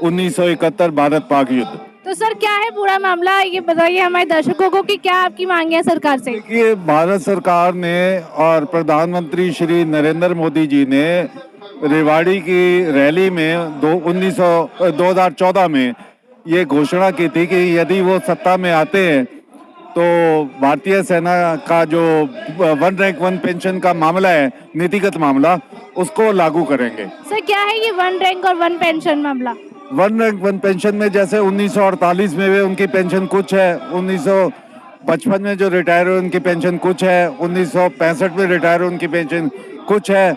1971 भारत पाक युद्ध। तो सर क्या है पूरा मामला, ये बताइए हमारे दर्शकों को कि क्या आपकी मांगे हैं सरकार से। देखिए, भारत सरकार ने और प्रधानमंत्री श्री नरेंद्र मोदी जी ने रेवाड़ी की रैली में 2014 में ये घोषणा की थी कि यदि वो सत्ता में आते हैं तो भारतीय सेना का जो वन रैंक वन पेंशन का मामला है, नीतिगत मामला, उसको लागू करेंगे। सर क्या है ये वन रैंक और वन पेंशन मामला? वन रैंक वन पेंशन में जैसे 1948 में वे उनकी पेंशन कुछ है, 1955 में जो रिटायर हुए उनकी पेंशन कुछ है, 1965 में रिटायर हुए उनकी पेंशन कुछ है,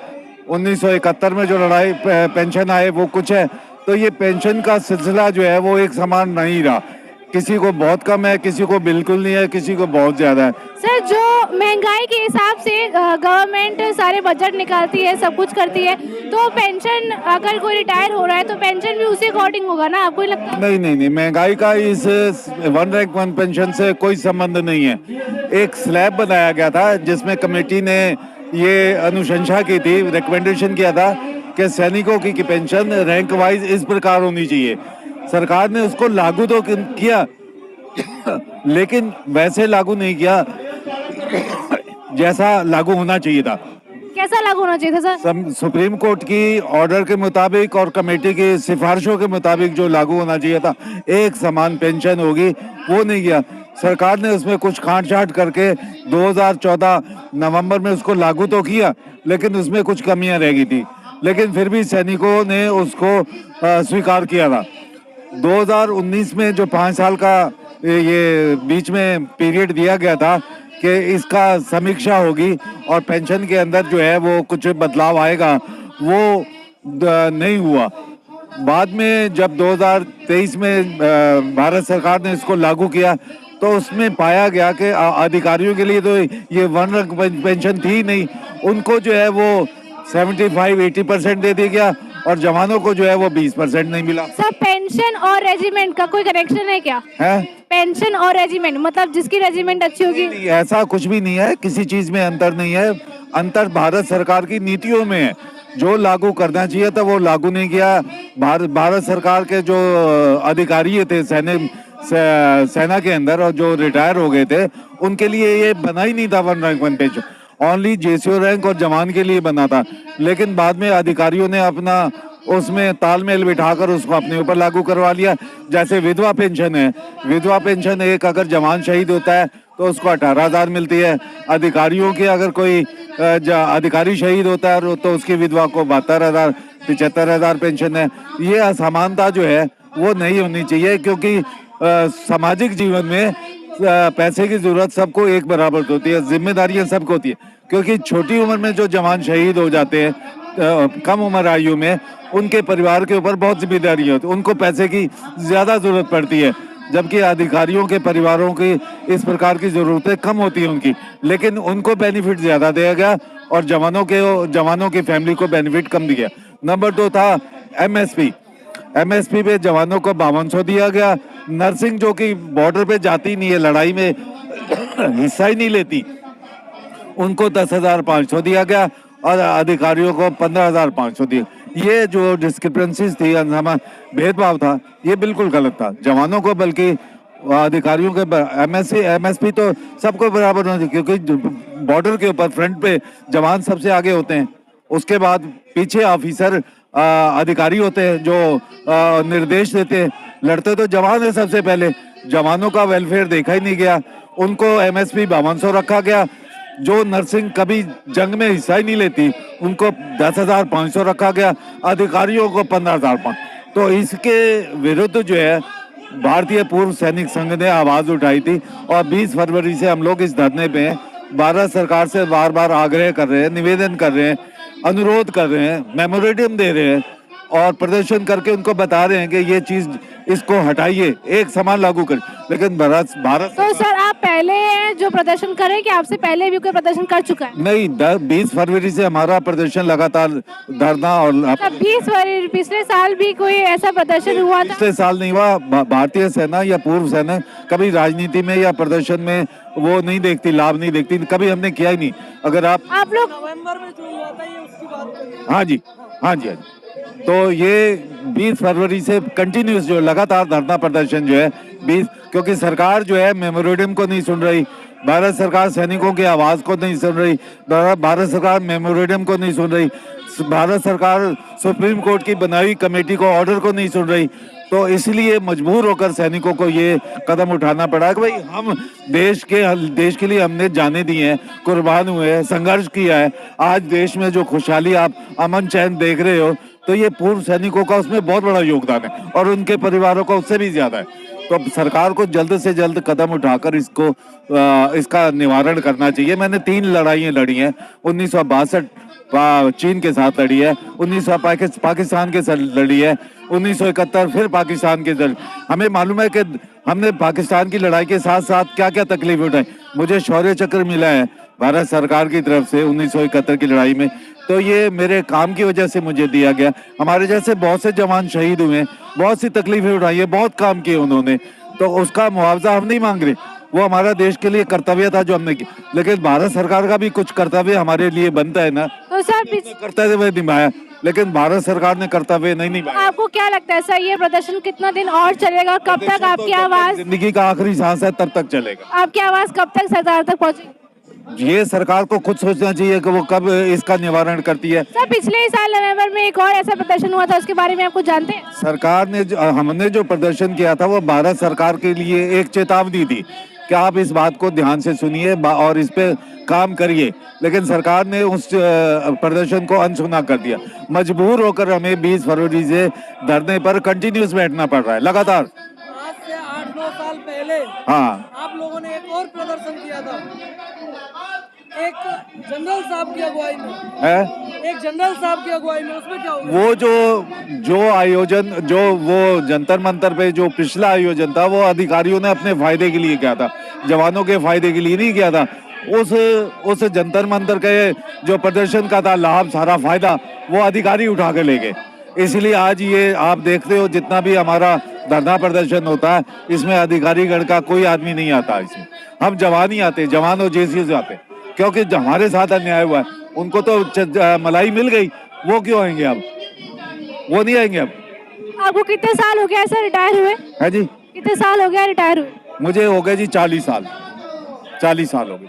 1971 में जो लड़ाई पेंशन आए वो कुछ है। तो ये पेंशन का सिलसिला जो है वो एक समान नहीं रहा, किसी को बहुत कम है, किसी को बिल्कुल नहीं है, किसी को बहुत ज्यादा है। सर जो महंगाई के हिसाब से गवर्नमेंट सारे बजट निकालती है, सब कुछ करती है, तो पेंशन अगर कोई रिटायर हो रहा है तो पेंशन भी उसी अकॉर्डिंग होगा ना, आपको लगता है? नहीं, महंगाई का इस वन रैंक वन पेंशन से कोई संबंध नहीं है। एक स्लैब बनाया गया था जिसमें कमेटी ने ये अनुशंसा की थी, रिकमेंडेशन किया था कि सैनिकों की पेंशन रैंक वाइज इस प्रकार होनी चाहिए। सरकार ने उसको लागू तो किया लेकिन वैसे लागू नहीं किया जैसा लागू होना चाहिए था। कैसा लागू होना चाहिए था सर? सुप्रीम कोर्ट की ऑर्डर के मुताबिक और कमेटी की सिफारिशों के मुताबिक जो लागू होना चाहिए था, एक समान पेंशन होगी, वो नहीं किया। सरकार ने उसमें कुछ काट छाट करके 2014 नवंबर में उसको लागू तो किया, लेकिन उसमें कुछ कमियां रह गई थी, लेकिन फिर भी सैनिकों ने उसको स्वीकार किया था। 2019 में जो 5 साल का ये बीच में पीरियड दिया गया था कि इसका समीक्षा होगी और पेंशन के अंदर जो है वो कुछ बदलाव आएगा, वो नहीं हुआ। बाद में जब 2023 में भारत सरकार ने इसको लागू किया तो उसमें पाया गया कि अधिकारियों के लिए तो ये वन रैंक पेंशन थी नहीं, उनको जो है वो 75-80% दे दिया गया और जवानों को जो है वो 20% नहीं मिला। सर पेंशन और रेजिमेंट का कोई कनेक्शन है क्या? है पेंशन और रेजिमेंट मतलब जिसकी रेजिमेंट अच्छी होगी? ऐसा कुछ भी नहीं है, किसी चीज में अंतर नहीं है। अंतर भारत सरकार की नीतियों में है। जो लागू करना चाहिए था वो लागू नहीं किया। भारत सरकार के जो अधिकारी थे सेना के अंदर और जो रिटायर हो गए थे, उनके लिए ये बना ही नहीं था one rank one pension, only JCO rank और जवान के लिए बना था। लेकिन बाद में अधिकारियों ने अपना उसमें तालमेल बिठाकर उसको अपने ऊपर लागू करवा लिया। जैसे विधवा पेंशन है, विधवा पेंशन एक अगर जवान शहीद होता है तो उसको 18,000 मिलती है। अधिकारियों की अगर कोई अधिकारी शहीद होता है तो उसकी विधवा को 72,000 75,000 पेंशन है। ये असमानता जो है वो नहीं होनी चाहिए, क्योंकि सामाजिक जीवन में पैसे की जरूरत सबको एक बराबर होती है, जिम्मेदारियां सबको होती है। क्योंकि छोटी उम्र में जो जवान शहीद हो जाते हैं, कम उम्र आयु में, उनके परिवार के ऊपर बहुत जिम्मेदारी होती है, उनको पैसे की ज्यादा जरूरत पड़ती है, जबकि अधिकारियों के परिवारों की इस प्रकार की जरूरतें कम होती है उनकी, लेकिन उनको बेनिफिट ज्यादा दिया गया और जवानों की फैमिली को बेनिफिट कम दिया। नंबर 2 था एमएसपी पे जवानों को 5200 दिया गया। नर्सिंग जो कि बॉर्डर पे जाती नहीं है, लड़ाई में हिस्सा ही नहीं लेती, उनको 10,500 दिया गया और अधिकारियों को 15,500 दिया। ये जो डिस्क्रिपेंसीज थी, भेदभाव था, ये बिल्कुल गलत था। जवानों को बल्कि अधिकारियों के एमएसपी तो सबको बराबर होना चाहिए, क्योंकि बॉर्डर के ऊपर फ्रंट पे जवान सबसे आगे होते हैं, उसके बाद पीछे ऑफिसर अधिकारी होते हैं जो निर्देश देते हैं। लड़ते तो जवान है सबसे पहले, जवानों का वेलफेयर देखा ही नहीं गया, उनको एमएसपी 5200 रखा गया। जो नर्सिंग कभी जंग में हिस्सा ही नहीं लेती, उनको 10,500 रखा गया, अधिकारियों को 15,500। तो इसके विरुद्ध जो है भारतीय पूर्व सैनिक संघ ने आवाज उठाई थी और 20 फरवरी से हम लोग इस धरने पे हैं। भारत सरकार से बार बार आग्रह कर रहे हैं, निवेदन कर रहे हैं, अनुरोध कर रहे हैं, मेमोरेंडम दे रहे हैं और प्रदर्शन करके उनको बता रहे हैं कि ये चीज इसको हटाइए, एक समान लागू कर। लेकिन भारत तो सर आप पहले जो प्रदर्शन करें कि आपसे पहले भी कोई प्रदर्शन कर चुका है? नहीं, 20 फरवरी से हमारा प्रदर्शन लगातार धरना और 20 फरवरी पिछले साल भी कोई ऐसा प्रदर्शन हुआ था? पिछले साल नहीं हुआ। भारतीय सेना या पूर्व सेना कभी राजनीति में या प्रदर्शन में वो नहीं देखती, लाभ नहीं देखती, कभी हमने किया ही नहीं। अगर आप लोग नवंबर में जो हुआ था ये उसकी बात कर रहे हैं? हाँ जी। तो ये 20 फरवरी से कंटिन्यूस जो लगातार धरना प्रदर्शन जो है 20, क्योंकि सरकार जो है मेमोरेंडम को नहीं सुन रही, भारत सरकार सैनिकों की आवाज को नहीं सुन रही, भारत सरकार मेमोरेंडम को नहीं सुन रही, भारत सरकार सुप्रीम कोर्ट की बनाई हुई कमेटी को ऑर्डर को नहीं सुन रही। तो इसलिए मजबूर होकर सैनिकों को ये कदम उठाना पड़ा कि भाई हम देश के लिए हमने जाने दी हैं, कुर्बान हुए हैं, संघर्ष किया है। आज देश में जो खुशहाली आप अमन चैन देख रहे हो, तो ये पूर्व सैनिकों का उसमें बहुत बड़ा योगदान है और उनके परिवारों का उससे भी ज्यादा है। तो अब सरकार को जल्द से जल्द कदम उठाकर इसका निवारण करना चाहिए। मैंने 3 लड़ाइयाँ लड़ी हैं। 1962 चीन के साथ लड़ी है, 1900 पाकिस्तान के साथ लड़ी है, 1971 फिर पाकिस्तान के साथ। हमें मालूम है कि हमने पाकिस्तान की लड़ाई के साथ साथ क्या क्या तकलीफ उठाई। मुझे शौर्य चक्र मिला है भारत सरकार की तरफ से 1971 की लड़ाई में, तो ये मेरे काम की वजह से मुझे दिया गया। हमारे जैसे बहुत से जवान शहीद हुए, बहुत सी तकलीफें उठाई है, बहुत काम किए उन्होंने, तो उसका मुआवजा हम नहीं मांग रहे। वो हमारा देश के लिए कर्तव्य था जो हमने किया, लेकिन भारत सरकार का भी कुछ कर्तव्य हमारे लिए बनता है ना। तो सर कर्तव्य निभाया, लेकिन भारत सरकार ने कर्तव्य नहीं निभाया। आपको क्या लगता है सर, ये प्रदर्शन कितना दिन और चलेगा? कब तक आपकी आवाज, जिंदगी का आखिरी सांस है, तब तक चलेगा। आपकी आवाज कब तक सरकार तक पहुंचेगी? ये सरकार को खुद सोचना चाहिए कि वो कब इसका निवारण करती है। सर पिछले ही साल नवंबर में एक और ऐसा प्रदर्शन हुआ था, उसके बारे में आप कुछ जानते हैं? सरकार ने हमने जो प्रदर्शन किया था वो भारत सरकार के लिए एक चेतावनी थी कि आप इस बात को ध्यान से सुनिए और इस पे काम करिए, लेकिन सरकार ने उस प्रदर्शन को अनसुना कर दिया। मजबूर होकर हमें 20 फरवरी से धरने पर कंटिन्यूस बैठना पड़ रहा है लगातार। आज से 8-9 साल पहले आप लोगों ने एक और प्रदर्शन किया था, एक जनरल साहब की अगुवाई में, उसमें क्या हुआ? वो जो आयोजन, जो वो जंतर मंतर पे जो पिछला आयोजन था, वो अधिकारियों ने अपने फायदे के लिए किया था, जवानों के फायदे के लिए नहीं किया था। उस जंतर मंतर के जो प्रदर्शन का था लाभ, सारा फायदा वो अधिकारी उठा के ले गए। इसलिए आज ये आप देखते हो जितना भी हमारा धरना प्रदर्शन होता है, इसमें अधिकारीगण का कोई आदमी नहीं आता। इसमें हम जवान ही आते, जवान और जेसीओ से आते, क्योंकि हमारे साथ अन्याय हुआ है। उनको तो मलाई मिल गई, वो क्यों आएंगे अब? वो नहीं आएंगे अब। आपको कितने साल हो गया सर रिटायर हुए? है जी, कितने साल हो गया रिटायर हुए? मुझे हो गए जी 40 साल। 40 साल हो गए।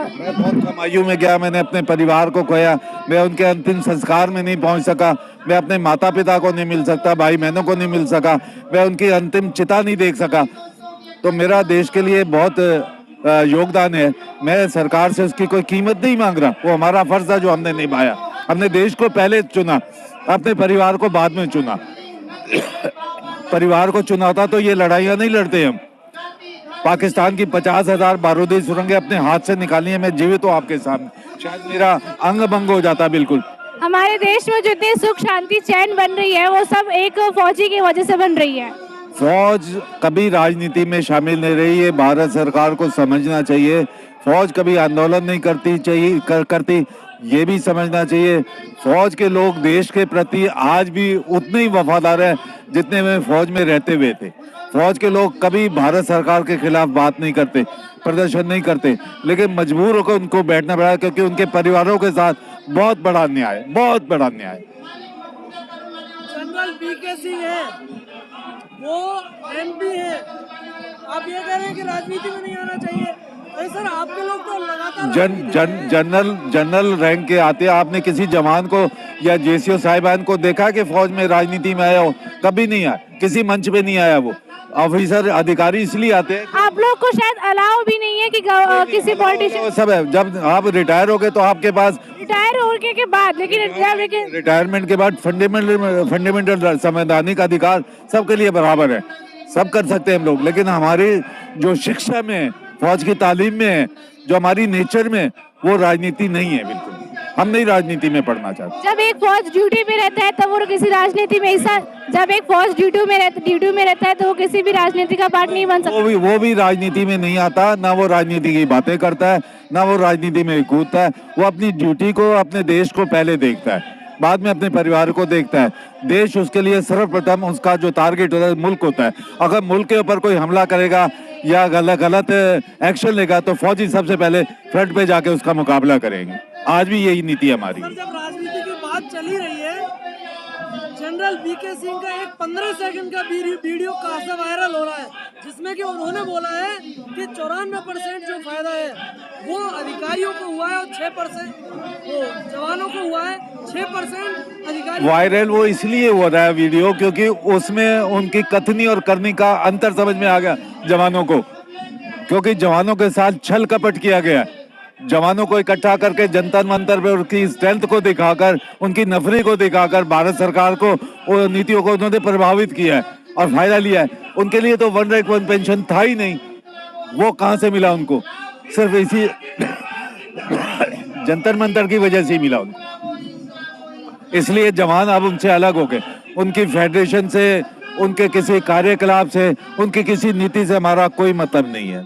मैं बहुत कम आयु में गया, मैंने अपने परिवार को खोया, मैं उनके अंतिम संस्कार में नहीं पहुंच सका, मैं अपने माता पिता को नहीं मिल सकता, भाई बहनों को नहीं मिल सका, मैं उनकी अंतिम चिता नहीं देख सका। तो मेरा देश के लिए बहुत योगदान है। मैं सरकार से उसकी कोई कीमत नहीं मांग रहा, वो हमारा फर्ज था जो हमने निभाया। हमने देश को पहले चुना, अपने परिवार को बाद में चुना। परिवार को चुना होता तो ये लड़ाइयाँ नहीं लड़ते हम। पाकिस्तान की 50,000 बारूदी सुरंगें अपने हाथ से निकाली है, मैं जीवित हूँ आपके सामने, शायद मेरा अंग भंग हो जाता। बिल्कुल हमारे देश में जो इतनी सुख शांति चैन बन रही है, वो सब एक फौजी की वजह से बन रही है। फौज कभी राजनीति में शामिल नहीं रही है, भारत सरकार को समझना चाहिए। फौज कभी आंदोलन नहीं करती, ये भी समझना चाहिए। फौज के लोग देश के प्रति आज भी उतने ही वफादार हैं जितने में फौज में रहते हुए थे। फौज के लोग कभी भारत सरकार के खिलाफ बात नहीं करते, प्रदर्शन नहीं करते, लेकिन मजबूर होकर उनको बैठना पड़ा क्योंकि उनके परिवारों के साथ बहुत बड़ा अन्याय, बहुत बड़ा अन्याय। जनरल वीके सिंह है, वो एमपी है, आप ये कह रहे हैं कि राजनीति में नहीं आना चाहिए? अरे सर, आपके लोग तो लगातार जनरल रैंक के आते हैं। आपने किसी जवान को या जेसीओ साहिबान को देखा कि फौज में राजनीति में आया हो? कभी नहीं आया, किसी मंच पे नहीं आया। वो ऑफिसर अधिकारी इसलिए आते हैं। आप लोग को शायद अलाउ भी नहीं है कि किसी पॉलिटिशियन, सब है। जब आप रिटायर हो गए तो आपके पास रिटायर होने के बाद, लेकिन रिटायरमेंट के बाद फंडामेंटल संवैधानिक अधिकार सबके लिए बराबर है, सब कर सकते हैं हम लोग। लेकिन हमारी जो शिक्षा में, फौज की तालीम में, जो हमारी नेचर में, वो राजनीति नहीं है। बिल्कुल हम नहीं राजनीति में पढ़ना चाहते। जब एक फौज ड्यूटी में रहता है तब वो किसी राजनीति में हिस्सा, जब एक फौज ड्यूटी में रहता है तो वो किसी भी राजनीति का पार्ट नहीं बन सकता। वो भी राजनीति में नहीं आता, ना वो राजनीति की बातें करता है, ना वो राजनीति में कूदता है। वो अपनी ड्यूटी को, अपने देश को पहले देखता है, बाद में अपने परिवार को देखता है। देश उसके लिए सर्वप्रथम, उसका जो टारगेट होता है मुल्क होता है। अगर मुल्क के ऊपर कोई हमला करेगा या गलत एक्शन लेगा तो फौजी सबसे पहले फ्रंट पे जाके उसका मुकाबला करेंगे। आज भी यही नीति हमारी। जब राजनीति की बात चली रही है जनरल वीके सिंह का एक 15 सेकंड का वीडियो खासा वायरल हो रहा है, जिसमें कि उन्होंने बोला है कि 94% जो फायदा है वो अधिकारियों को हुआ है और 6% वो जवानों को हुआ है, 6% अधिकारी। वायरल वो इसलिए हो रहा है वीडियो क्योंकि उसमें उनकी कथनी और करनी का अंतर समझ में आ गया जवानों को, क्योंकि जवानों के साथ छल कपट किया गया है। जवानों को इकट्ठा करके जंतर मंतर पे उनकी स्ट्रेंथ को दिखाकर, उनकी नफरी को दिखाकर भारत सरकार को और नीतियों को उन्होंने प्रभावित किया है और फायदा लिया है। उनके लिए तो 1 रैंक 1 पेंशन था ही नहीं, वो कहां से मिला उनको? सिर्फ इसी जंतर मंतर की वजह से ही मिला उनको। इसलिए जवान अब उनसे अलग हो गए, उनकी फेडरेशन से, उनके किसी कार्यकलाप से, उनकी किसी नीति से हमारा कोई मतलब नहीं है।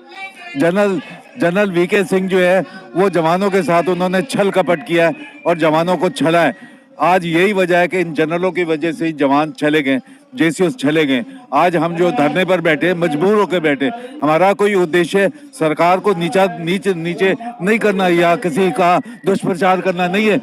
जनरल वीके सिंह जो है वो जवानों के साथ उन्होंने छल कपट किया है और जवानों को छला है। आज यही वजह है कि इन जनरलों की वजह से ही जवान चले गए, जेसीओस चले गए। आज हम जो धरने पर बैठे, मजबूर होकर बैठे, हमारा कोई उद्देश्य सरकार को नीचे नहीं करना या किसी का दुष्प्रचार करना नहीं है।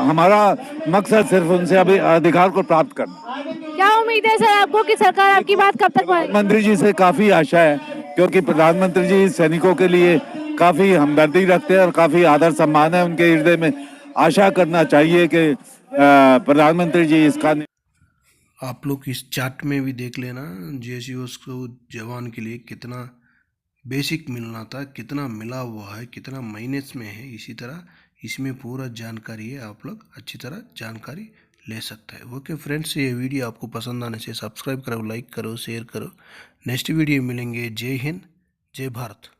हमारा मकसद सिर्फ उनसे अभी अधिकार को प्राप्त करना। क्या उम्मीद है सर आपको कि सरकार आपकी बात कब तक मानेगी? प्रधानमंत्री जी से काफी आशा है, क्योंकि प्रधानमंत्री जी सैनिकों के लिए काफी हमदर्दी रखते हैं और काफी आदर सम्मान है उनके हृदय में। आशा करना चाहिए कि प्रधानमंत्री जी इसका। आप लोग इस चार्ट में भी देख लेना जेसीओस को जवान के लिए कितना बेसिक मिलना था, कितना मिला हुआ है, कितना माइनस में है। इसी तरह इसमें पूरा जानकारी है, आप लोग अच्छी तरह जानकारी ले सकते हैं। ओके फ्रेंड्स, ये वीडियो आपको पसंद आने से सब्सक्राइब करो, लाइक करो, शेयर करो। नेक्स्ट वीडियो मिलेंगे। जय हिंद, जय भारत।